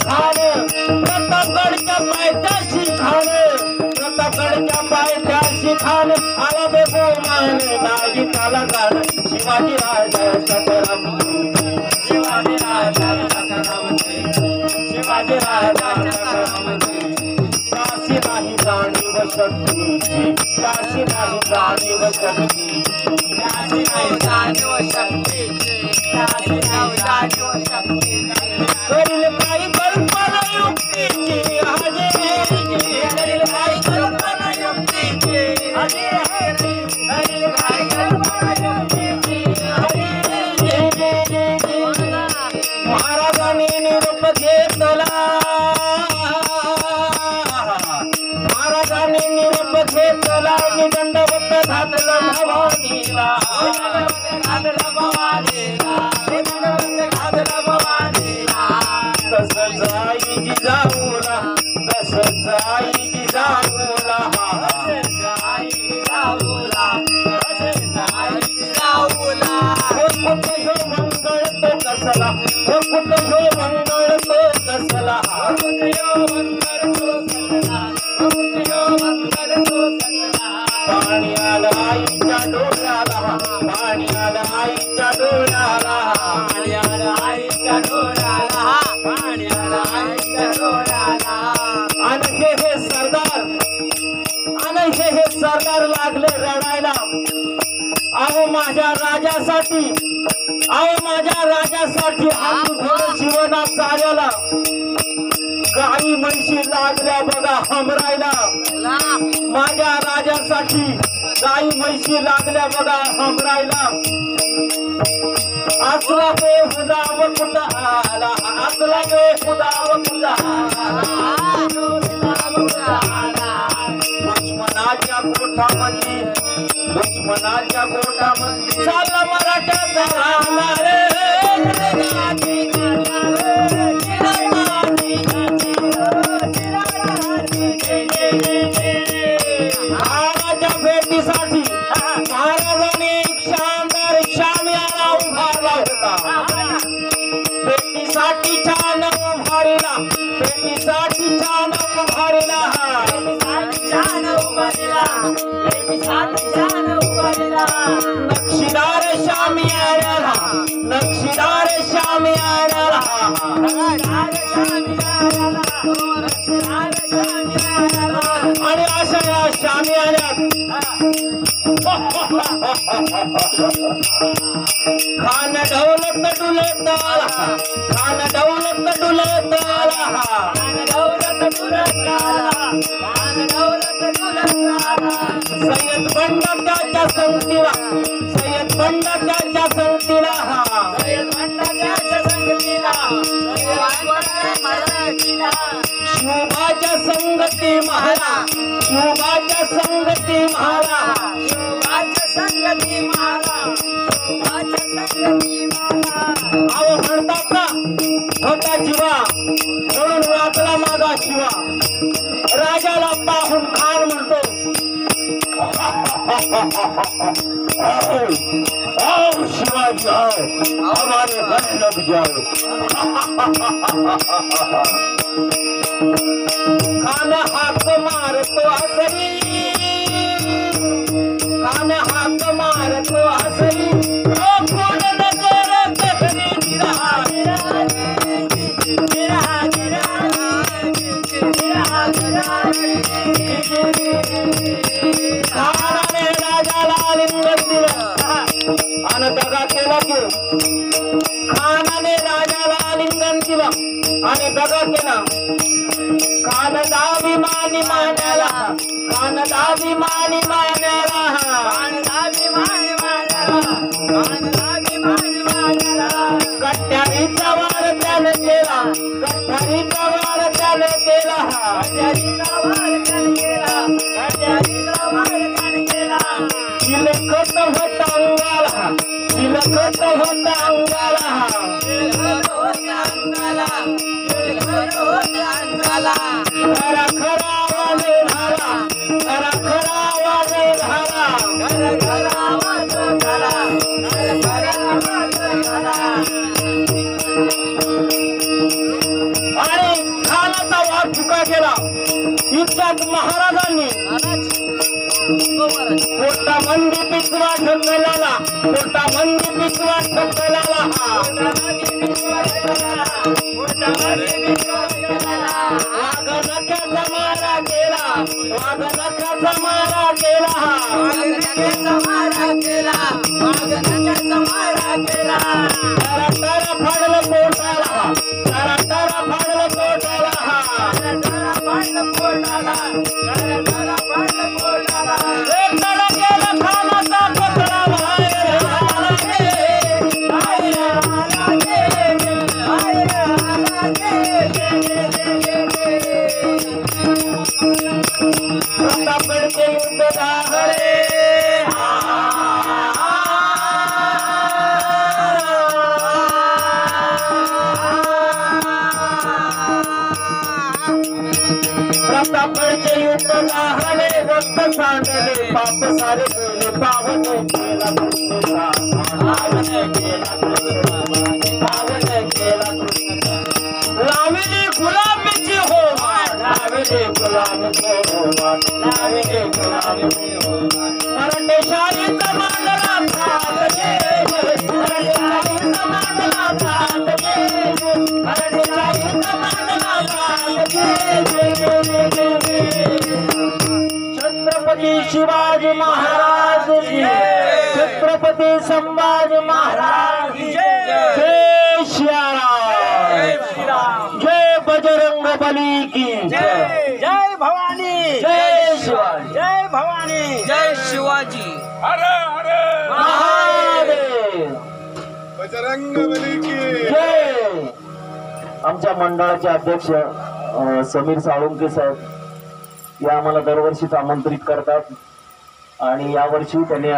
खान प्रतापगडच्या पायथ्याशी खान प्रतापगडच्या पायथ्याशी खान आला बेगुमान नाही त्याला गाण शिवाजी राजा सखाराम शिवाजी राजा सखाराम शिवाजी राजा सखाराम काशी नाही जाणीव शक्तीची काशी नाही जाणीव शक्तीची काशी नाही जाणीव शक्तीची काशी नाही जाणीव शक्तीची करील काही कल्पना युक्तीची हजे करील काही कल्पना युक्तीची हजे करील काही कल्पना युक्तीची महाराजांनी निरोप घेतला महाराजांनी निरोप घेतला दंडवत घातलं भवानीला घातलं भवानीला दंडवत घातलं भवानीला तसं जाई जिजाऊला तसं जाई जिजाऊला जाई जिजाऊला जाई जिजाऊला कुठं ह्यो मंगळ तो कसला कुठं ह्यो मंगळ तो कसला कुठं ह्यो मंगळ तो कसला कुठं ह्यो मंगळ तो कसला पाणी आलं आईच्या डोळ्याला पाणी आलं आईच्या डोळ्याला पाणी आलं आईच्या डोळ्याला पाणी आलं आईच्या डोळ्याला आणि हे सरदार आणि हे सरदार लागले रडायला अहो माझ्या राजासाठी अहो माझ्या राजासाठी हात घोडं जीवना चालला गाई म्हैशी लागल्या बघा हमरायला माझ्या राजासाठी गाई म्हैशी लागल्या बघा हमरायला असला बेहुदाव कुठं आला असला बेहुदाव कुठं आला दुश्मनाच्या गोठामध्ये दुश्मनाच्या गोठामध्ये चालला मराठ्याचा राणा रे महाराजा भेटीसाठी महाराजांनी एक शानदार शामियाना उभारला होता भेटीसाठी छान उभारला भेटीसाठी छान उभारला छान उभारला भेटीसाठी छान उभारला नक्षीदार शामियाना नक्षीदार शामियाना आणि अशा या शामियान्यात खान दौलत डुलत आला खान दौलत डुलत आला खान दौलत डुलत आला खान दौलत डुलत आला सय्यद बंडा त्याच्या संगतीला सय्यद बंडा त्याच्या संगतीला सय्यद बंडा त्याच्या संगतीला शिवबाच्या संगती महारा शिवबाच्या संगती महारा शिवबाच्या संगती महारा शिवबाच्या संगती महारा अहो म्हणतात ना होता जीवा म्हणून वाचला माझा शिवा राजाला पाहून खान म्हणतो आओ शिवाजी आओ हमारे घर लग जाओ खान हाक मारतो हसरी खान हाक मारतो हसरी कोण नजर कखरी जिरा खानाने राजाला आलिंगन दिलं आणि दगा केला की खानाने राजाला आलिंगन दिलं आणि दगा केला खान दाभिमानी मानाला खान दाभिमानी मानाला खान दाभिमानी मानाला खान दाभिमानी मानाला कट्यारीचा वार त्याने केला कट्यारीचा वार त्याने केला कट्यारीचा वार त्याने केला कट्यारीचा वार त्याने केला तिलखत होता अंगाला तिलखत होता अंगाला तिलखत होता अंगाला तिलखत होता अंगाला खरा खरा आवाज झाला खरा खरा आवाज झाला खरा खरा आवाज झाला खरा खरा आवाज झाला अरे चुका केला इतक्यात महाराजांनी पोटा मंदी पिसवा ठकलाला पोटा मंदी पिसवा ठकलाला वाघ नख्याचा मारा केला वाघ नख्याचा मारा केला तारा फाडलं पोटाला तारा फाडलं पोटाला गेला खानाचा पकडा बाहेर प्रतापगडचे युद्ध दाहरे प्रतापगडचे युद्ध दाहरे रक्त सांडले पाप सारे गेले पावन केला कृष्णा पावन केला कृष्णा लावली गुलामीची होमा लावली गुलामीची होमा लावली गुलामीची होमा मराठेशाहीचा मांडला थाट घे मराठेशाहीचा मांडला थाट घे मराठेशाहीचा मांडला थाट घे छत्रपती शिवाजी महाराज की छत्रपती संभाजी महाराज की जय श्रीराम जय बजरंग बली की जय भवानी जय शिवाजी जय भवानी जय शिवाजी हर हर महादेव बजरंग बली की जय आमच्या मंडळाचे अध्यक्ष समीर साळुंके साहेब या आम्हाला दरवर्षीच आमंत्रित करतात आणि यावर्षी त्यांनी